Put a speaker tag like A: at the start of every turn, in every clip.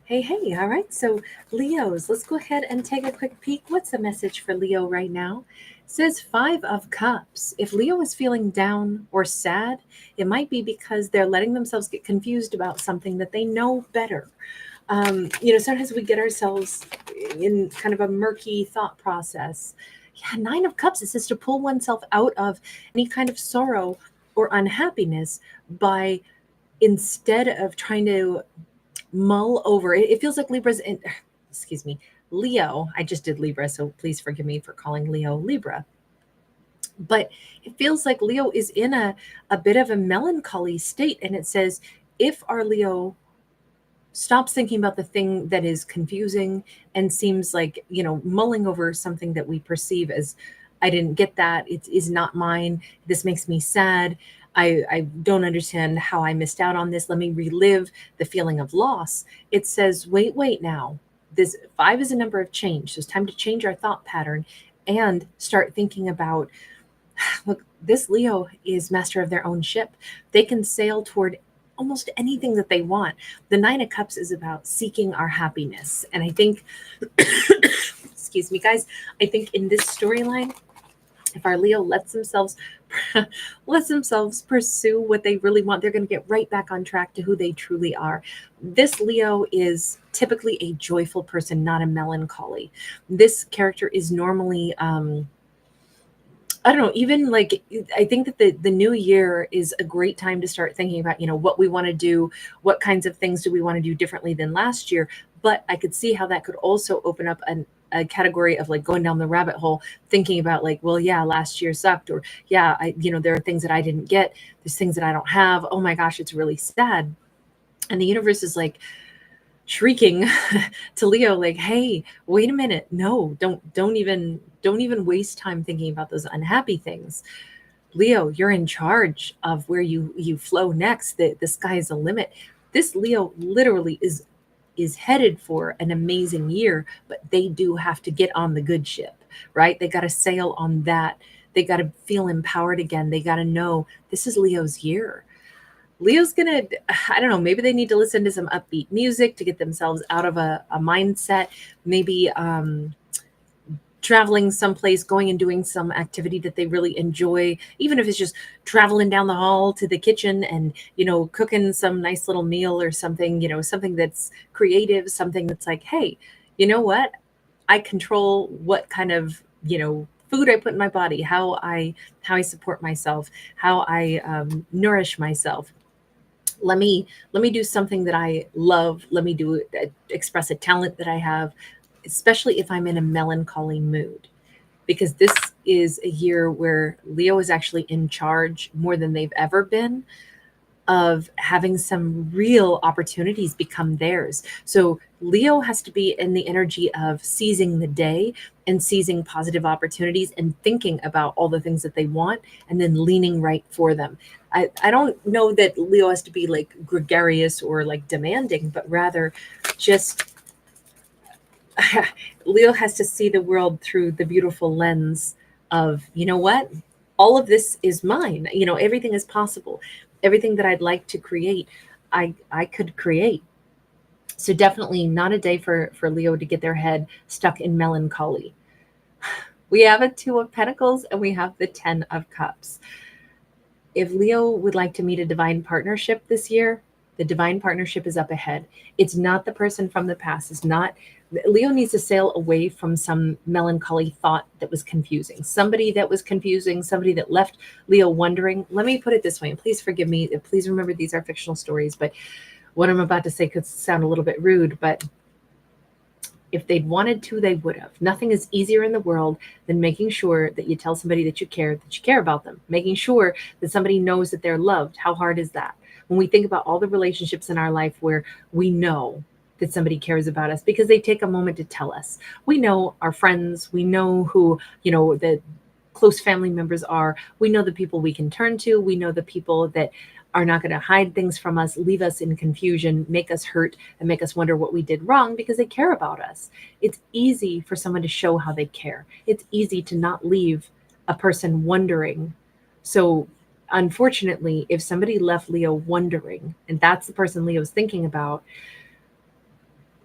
A: Hey, all right. So, Leos, let's go ahead and take a quick peek. What's the message for Leo right now? It says Five of Cups. If Leo is feeling down or sad, it might be because they're letting themselves get confused about something that they know better. Sometimes we get ourselves in kind of a murky thought process. Yeah, Nine of Cups, it says to pull oneself out of any kind of sorrow or unhappiness by instead of trying to mull over it feels like Libra's in excuse me, Leo. I just did Libra, so please forgive me for calling Leo Libra. But it feels like Leo is in a bit of a melancholy state. And it says, if our Leo stops thinking about the thing that is confusing and seems like, mulling over something that we perceive as, I didn't get that, it is not mine, this makes me sad, I don't understand how I missed out on this, let me relive the feeling of loss. It says, wait now. This five is a number of change. So it's time to change our thought pattern and start thinking about, look, this Leo is master of their own ship. They can sail toward almost anything that they want. The Nine of Cups is about seeking our happiness. And I think, excuse me, guys, I think in this storyline, if our Leo lets themselves pursue what they really want, they're going to get right back on track to who they truly are. This Leo is typically a joyful person, not a melancholy. This character is normally I don't know, even like I think that the new year is a great time to start thinking about, what we want to do, what kinds of things do we want to do differently than last year. But I could see how that could also open up a category of like going down the rabbit hole, thinking about like, well, yeah, last year sucked, or yeah, there are things that I didn't get, there's things that I don't have. Oh my gosh, it's really sad. And the universe is like, shrieking to Leo, like, hey, wait a minute, no, don't even waste time thinking about those unhappy things. Leo, you're in charge of where you flow next. The sky is the limit. This Leo literally is headed for an amazing year, but they do have to get on the good ship, right? They got to sail on that. They got to feel empowered again. They got to know this is Leo's year. Leo's gonna, I don't know, maybe they need to listen to some upbeat music to get themselves out of a mindset. Maybe traveling someplace, going and doing some activity that they really enjoy, even if it's just traveling down the hall to the kitchen and, cooking some nice little meal or something, something that's creative, something that's like, hey, you know what? I control what kind of, food I put in my body, how I support myself, how I nourish myself. Let me do something that I love. Let me do express a talent that I have, especially if I'm in a melancholy mood, because this is a year where Leo is actually in charge more than they've ever been of having some real opportunities become theirs. So Leo has to be in the energy of seizing the day and seizing positive opportunities and thinking about all the things that they want and then leaning right for them. I don't know that Leo has to be like gregarious or like demanding, but rather just Leo has to see the world through the beautiful lens of, you know what? All of this is mine. Everything is possible. Everything that I'd like to create, I could create. So definitely not a day for Leo to get their head stuck in melancholy. We have a Two of Pentacles and we have the Ten of Cups. If Leo would like to meet a divine partnership this year, the divine partnership is up ahead. It's not the person from the past. It's not Leo needs to sail away from some melancholy thought that was confusing. Somebody that was confusing, somebody that left Leo wondering. Let me put it this way, and please forgive me. Please remember these are fictional stories, but what I'm about to say could sound a little bit rude, but if they'd wanted to, they would have. Nothing is easier in the world than making sure that you tell somebody that you care about them, making sure that somebody knows that they're loved. How hard is that? When we think about all the relationships in our life where we know that somebody cares about us because they take a moment to tell us. We know our friends, we know who, the close family members are. We know the people we can turn to. We know the people that are not going to hide things from us, leave us in confusion, make us hurt, and make us wonder what we did wrong because they care about us. It's easy for someone to show how they care. It's easy to not leave a person wondering. So, unfortunately, if somebody left Leo wondering, and that's the person Leo's thinking about,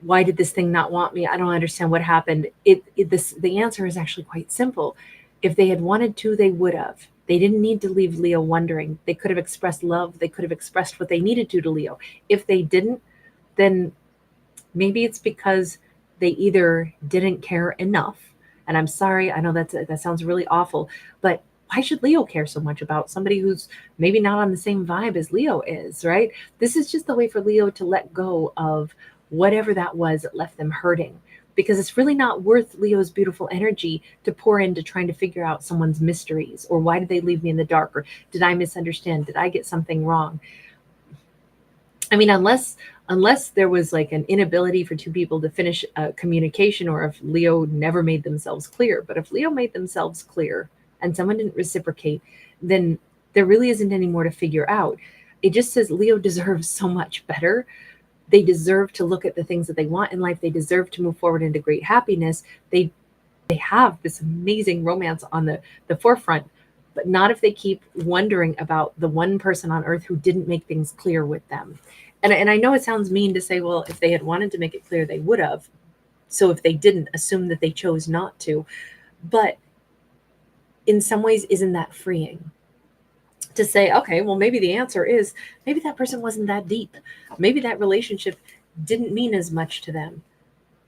A: why did this thing not want me? I don't understand what happened. The answer is actually quite simple. If they had wanted to, they would have. They didn't need to leave Leo wondering. They could have expressed love. They could have expressed what they needed to Leo. If they didn't, then maybe it's because they either didn't care enough. And I'm sorry, I know that sounds really awful, but why should Leo care so much about somebody who's maybe not on the same vibe as Leo is, right? This is just a way for Leo to let go of whatever that was that left them hurting, because it's really not worth Leo's beautiful energy to pour into trying to figure out someone's mysteries, or why did they leave me in the dark, or did I misunderstand? Did I get something wrong? I mean, unless there was like an inability for two people to finish a communication, or if Leo never made themselves clear. But if Leo made themselves clear and someone didn't reciprocate, then there really isn't any more to figure out. It just says Leo deserves so much better. They deserve to look at the things that they want in life. They deserve to move forward into great happiness. They have this amazing romance on the forefront, but not if they keep wondering about the one person on earth who didn't make things clear with them. And I know it sounds mean to say, well, if they had wanted to make it clear, they would have. So if they didn't, assume that they chose not to. But in some ways, isn't that freeing? To say, okay, well, maybe the answer is maybe that person wasn't that deep. Maybe that relationship didn't mean as much to them.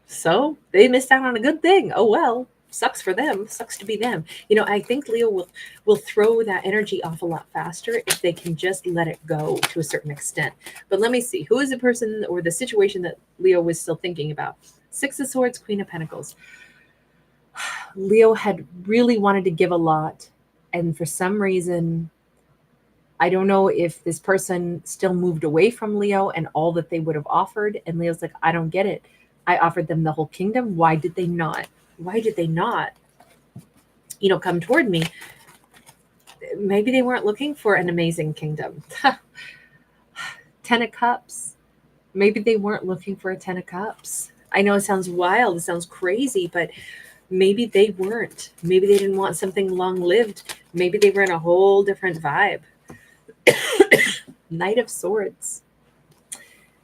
A: So they missed out on a good thing. Oh, well, sucks for them. Sucks to be them. I think Leo will throw that energy off a lot faster if they can just let it go to a certain extent. But let me see. Who is the person or the situation that Leo was still thinking about? Six of Swords, Queen of Pentacles. Leo had really wanted to give a lot. And for some reason, I don't know if this person still moved away from Leo and all that they would have offered. And Leo's like, I don't get it. I offered them the whole kingdom. Why did they not? Why did they not, come toward me? Maybe they weren't looking for an amazing kingdom. 10 of Cups. Maybe they weren't looking for a 10 of Cups. I know it sounds wild. It sounds crazy, but maybe they weren't. Maybe they didn't want something long-lived. Maybe they were in a whole different vibe. Knight of Swords.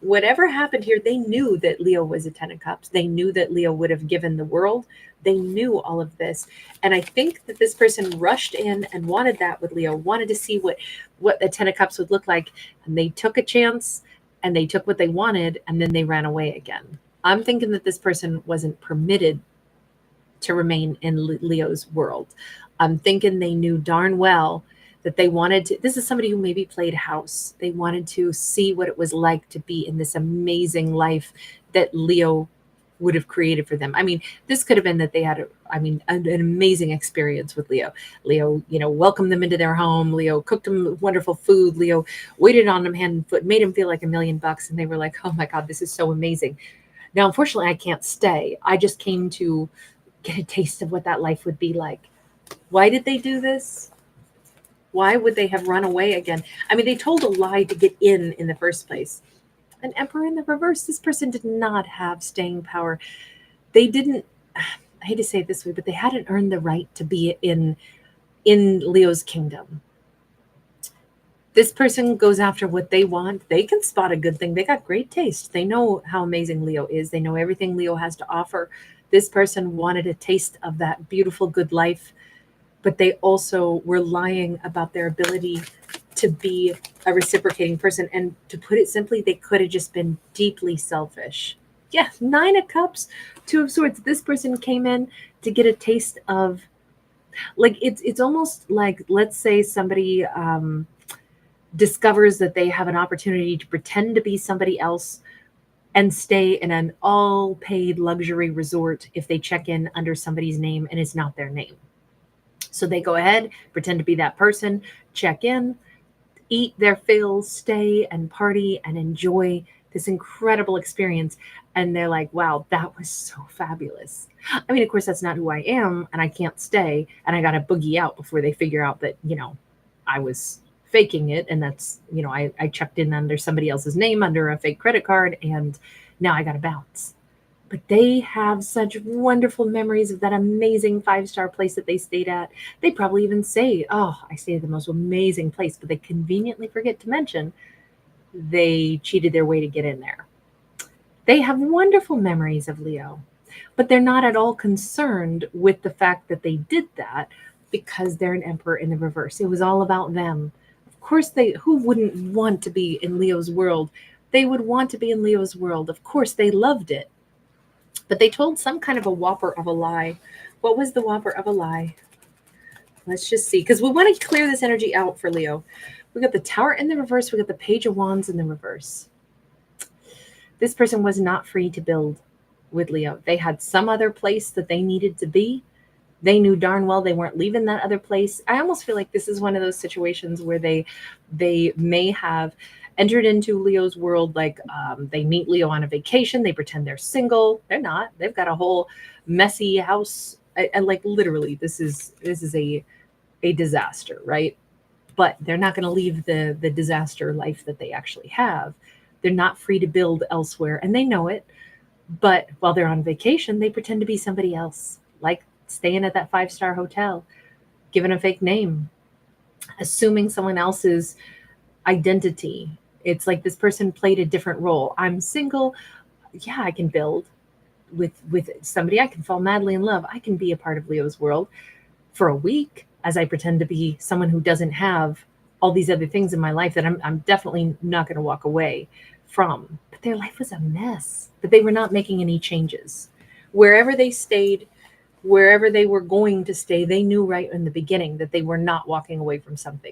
A: Whatever happened here, they knew that Leo was a 10 of Cups. They knew that Leo would have given the world. They knew all of this. And I think that this person rushed in and wanted that with Leo, wanted to see what a 10 of Cups would look like. And they took a chance and they took what they wanted, and then they ran away again. I'm thinking that this person wasn't permitted to remain in Leo's world. I'm thinking they knew darn well that they wanted to. This is somebody who maybe played house. They wanted to see what it was like to be in this amazing life that Leo would have created for them. I mean, this could have been that they had an amazing experience with Leo. Leo, welcomed them into their home. Leo cooked them wonderful food. Leo waited on them hand and foot, made them feel like $1,000,000. And they were like, oh my God, this is so amazing. Now, unfortunately, I can't stay. I just came to get a taste of what that life would be like. Why did they do this? Why would they have run away again? I mean, they told a lie to get in the first place. An Emperor in the reverse. This person did not have staying power. They didn't, I hate to say it this way, but they hadn't earned the right to be in Leo's kingdom. This person goes after what they want. They can spot a good thing. They got great taste. They know how amazing Leo is. They know everything Leo has to offer. This person wanted a taste of that beautiful, good life, but they also were lying about their ability to be a reciprocating person. And to put it simply, they could have just been deeply selfish. Yeah, 9 of Cups, 2 of Swords. This person came in to get a taste of, like, it's almost like, let's say somebody discovers that they have an opportunity to pretend to be somebody else and stay in an all-paid luxury resort if they check in under somebody's name and it's not their name. So they go ahead, pretend to be that person, check in, eat their fill, stay and party and enjoy this incredible experience. And they're like, wow, that was so fabulous. I mean, of course, that's not who I am, and I can't stay, and I got to boogie out before they figure out that, I was faking it. And that's, I checked in under somebody else's name under a fake credit card, and now I got to bounce. But they have such wonderful memories of that amazing 5-star place that they stayed at. They probably even say, oh, I stayed at the most amazing place, but they conveniently forget to mention they cheated their way to get in there. They have wonderful memories of Leo, but they're not at all concerned with the fact that they did that because they're an emperor in the reverse. It was all about them. Of course, who wouldn't want to be in Leo's world? They would want to be in Leo's world. Of course, they loved it. But they told some kind of a whopper of a lie. What was the whopper of a lie? Let's just see, because we want to clear this energy out for Leo. We got the Tower in the reverse. We got the Page of Wands in the reverse. This person was not free to build with Leo. They had some other place that they needed to be. They knew darn well they weren't leaving that other place. I almost feel like this is one of those situations where they may have entered into Leo's world, like they meet Leo on a vacation. They pretend they're single. They're not. They've got a whole messy house. And like literally, this is a disaster, right? But they're not going to leave the disaster life that they actually have. They're not free to build elsewhere, and they know it. But while they're on vacation, they pretend to be somebody else, like staying at that 5-star hotel, giving a fake name, assuming someone else's identity. It's like this person played a different role. I'm single. Yeah, I can build with somebody. I can fall madly in love. I can be a part of Leo's world for a week as I pretend to be someone who doesn't have all these other things in my life that I'm definitely not going to walk away from. But their life was a mess, but they were not making any changes. Wherever they stayed, wherever they were going to stay, they knew right in the beginning that they were not walking away from something.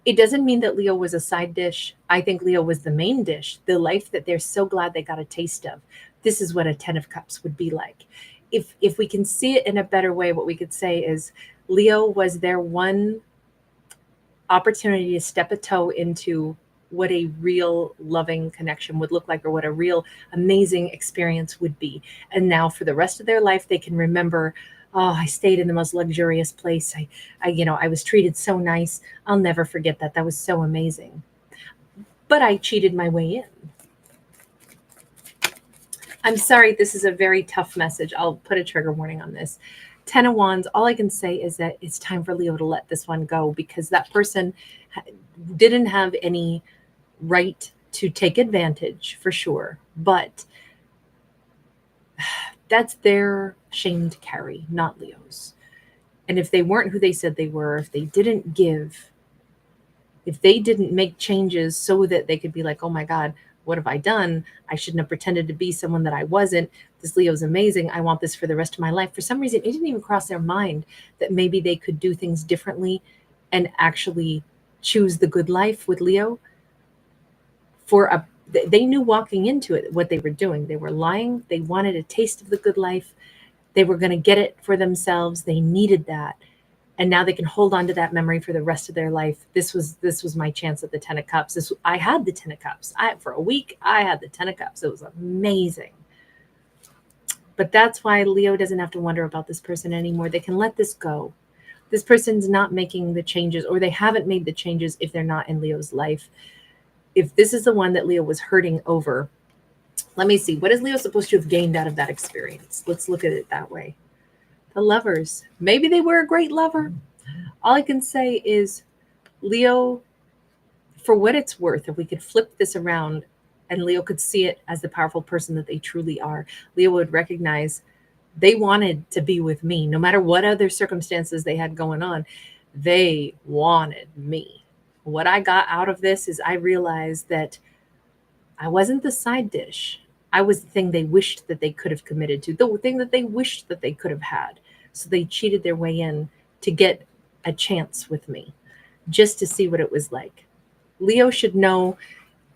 A: It doesn't mean that Leo was a side dish. I think Leo was the main dish, the life that they're so glad they got a taste of. This is what a 10 of Cups would be like. If we can see it in a better way, what we could say is Leo was their one opportunity to step a toe into what a real loving connection would look like, or what a real amazing experience would be. And now for the rest of their life, they can remember, oh, I stayed in the most luxurious place. I was treated so nice. I'll never forget that. That was so amazing. But I cheated my way in. I'm sorry, this is a very tough message. I'll put a trigger warning on this. 10 of Wands, all I can say is that it's time for Leo to let this one go, because that person didn't have any right to take advantage, for sure. But that's their shame to carry, not Leo's. And if they weren't who they said they were, if they didn't give, if they didn't make changes so that they could be like, oh my God, what have I done? I shouldn't have pretended to be someone that I wasn't. This Leo's amazing. I want this for the rest of my life. For some reason, it didn't even cross their mind that maybe they could do things differently and actually choose the good life with Leo. They knew walking into it what they were doing. They were lying. They wanted a taste of the good life. They were going to get it for themselves. They needed that. And now they can hold on to that memory for the rest of their life. This was my chance at the 10 of Cups. I had the 10 of Cups. For a week, I had the 10 of Cups. It was amazing. But that's why Leo doesn't have to wonder about this person anymore. They can let this go. This person's not making the changes, or they haven't made the changes if they're not in Leo's life. If this is the one that Leo was hurting over, let me see. What is Leo supposed to have gained out of that experience? Let's look at it that way. The Lovers. Maybe they were a great lover. All I can say is Leo, for what it's worth, if we could flip this around and Leo could see it as the powerful person that they truly are, Leo would recognize they wanted to be with me. No matter what other circumstances they had going on, they wanted me. What I got out of this is I realized that I wasn't the side dish. I was the thing they wished that they could have committed to, the thing that they wished that they could have had. So they cheated their way in to get a chance with me, just to see what it was like. Leo should know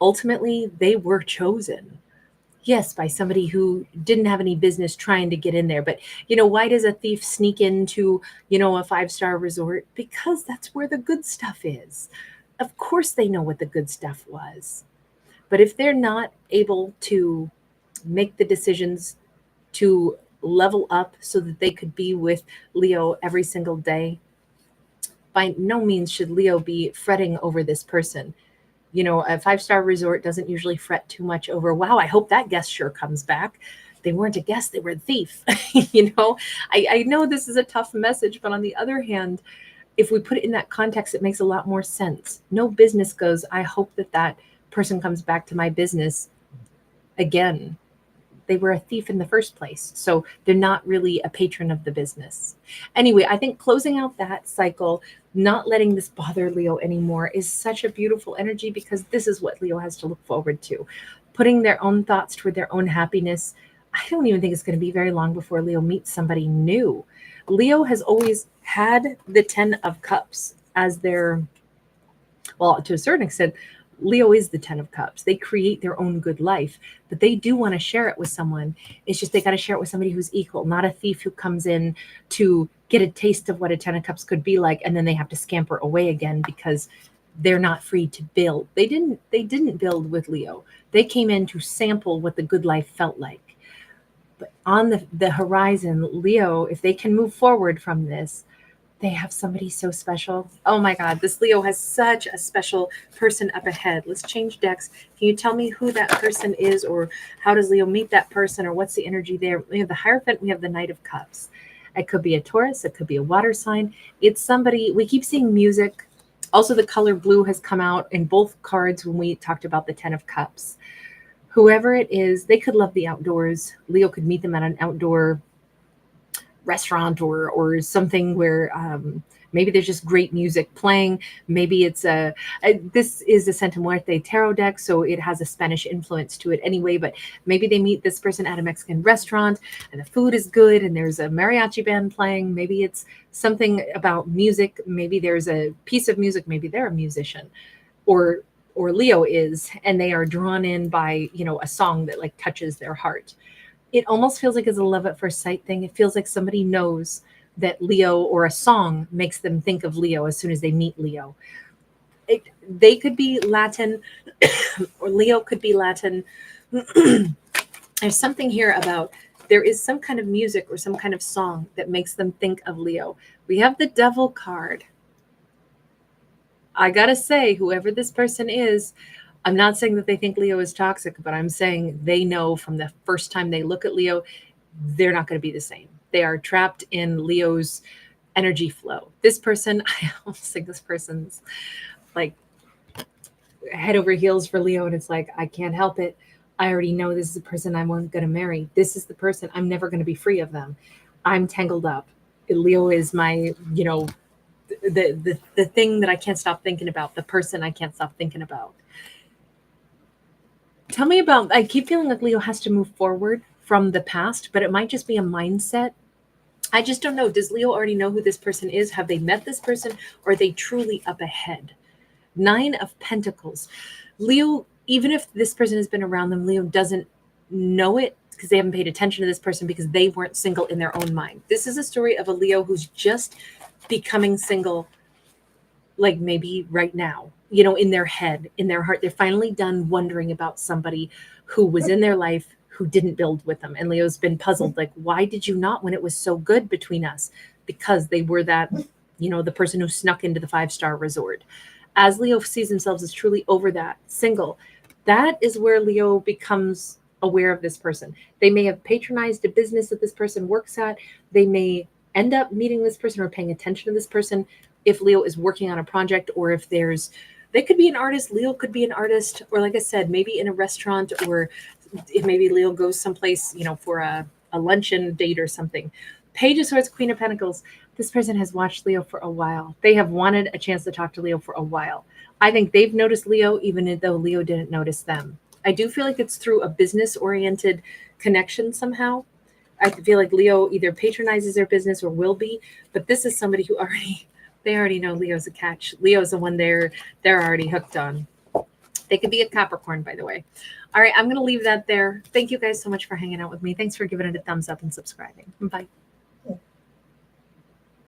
A: ultimately they were chosen. Yes, by somebody who didn't have any business trying to get in there. But, why does a thief sneak into, a 5-star resort? Because that's where the good stuff is. Of course they know what the good stuff was. But if they're not able to make the decisions to level up so that they could be with Leo every single day, by no means should Leo be fretting over this person. A 5-star resort doesn't usually fret too much over, wow, I hope that guest sure comes back. They weren't a guest, they were a thief. I know this is a tough message, but on the other hand, if we put it in that context, it makes a lot more sense. No business goes, I hope that person comes back to my business again. They were a thief in the first place. So they're not really a patron of the business. Anyway, I think closing out that cycle, not letting this bother Leo anymore, is such a beautiful energy, because this is what Leo has to look forward to. Putting their own thoughts toward their own happiness. I don't even think it's going to be very long before Leo meets somebody new. Leo has always had the 10 of Cups as their, well, to a certain extent, Leo is the 10 of Cups. They create their own good life, but they do want to share it with someone. It's just they got to share it with somebody who's equal, not a thief who comes in to get a taste of what a 10 of Cups could be like, and then they have to scamper away again because they're not free to build. They didn't build with Leo. They came in to sample what the good life felt like. But on the horizon, Leo, if they can move forward from this, they have somebody so special. Oh my God, this Leo has such a special person up ahead. Let's change decks. Can you tell me who that person is, or how does Leo meet that person, or what's the energy there? We have the Hierophant, we have the Knight of Cups. It could be a Taurus, it could be a water sign. It's somebody, we keep seeing music. Also, the color blue has come out in both cards when we talked about the 10 of Cups. Whoever it is, they could love the outdoors. Leo could meet them at an outdoor restaurant or something where maybe there's just great music playing. Maybe it's this is a Santa Muerte tarot deck, so it has a Spanish influence to it anyway, but maybe they meet this person at a Mexican restaurant and the food is good and there's a mariachi band playing. Maybe it's something about music. Maybe there's a piece of music. Maybe they're a musician, or Leo is, and they are drawn in by, a song that like touches their heart. It almost feels like it's a love at first sight thing. It feels like somebody knows that Leo, or a song makes them think of Leo as soon as they meet Leo. They could be Latin, or Leo could be Latin. There's something here about there is some kind of music or some kind of song that makes them think of Leo. We have the Devil card. I gotta say, whoever this person is, I'm not saying that they think Leo is toxic, but I'm saying they know from the first time they look at Leo, they're not going to be the same. They are trapped in Leo's energy flow. This person, I almost think this person's like head over heels for Leo, and it's like, I can't help it. I already know this is the person I'm going to marry. This is the person. I'm never going to be free of them. I'm tangled up. Leo is my, the thing that I can't stop thinking about, the person I can't stop thinking about. Tell me about, I keep feeling like Leo has to move forward from the past, but it might just be a mindset. I just don't know. Does Leo already know who this person is? Have they met this person, or are they truly up ahead? 9 of Pentacles. Leo, even if this person has been around them, Leo doesn't know it because they haven't paid attention to this person because they weren't single in their own mind. This is a story of a Leo who's just becoming single, like maybe right now, in their head, in their heart. They're finally done wondering about somebody who was in their life who didn't build with them. And Leo's been puzzled, like, why did you not when it was so good between us? Because they were that, the person who snuck into the 5-star resort. As Leo sees themselves as truly over that, single, that is where Leo becomes aware of this person. They may have patronized a business that this person works at. They may end up meeting this person or paying attention to this person if Leo is working on a project, or if they could be an artist. Leo could be an artist, or like I said, maybe in a restaurant, or if maybe Leo goes someplace, for a luncheon date or something. Page of Swords, Queen of Pentacles. This person has watched Leo for a while. They have wanted a chance to talk to Leo for a while. I think they've noticed Leo, even though Leo didn't notice them. I do feel like it's through a business-oriented connection somehow. I feel like Leo either patronizes their business or will be, but this is somebody who they already know Leo's a catch. Leo's the one they're already hooked on. They could be a Capricorn, by the way. All right, I'm going to leave that there. Thank you guys so much for hanging out with me. Thanks for giving it a thumbs up and subscribing. Bye.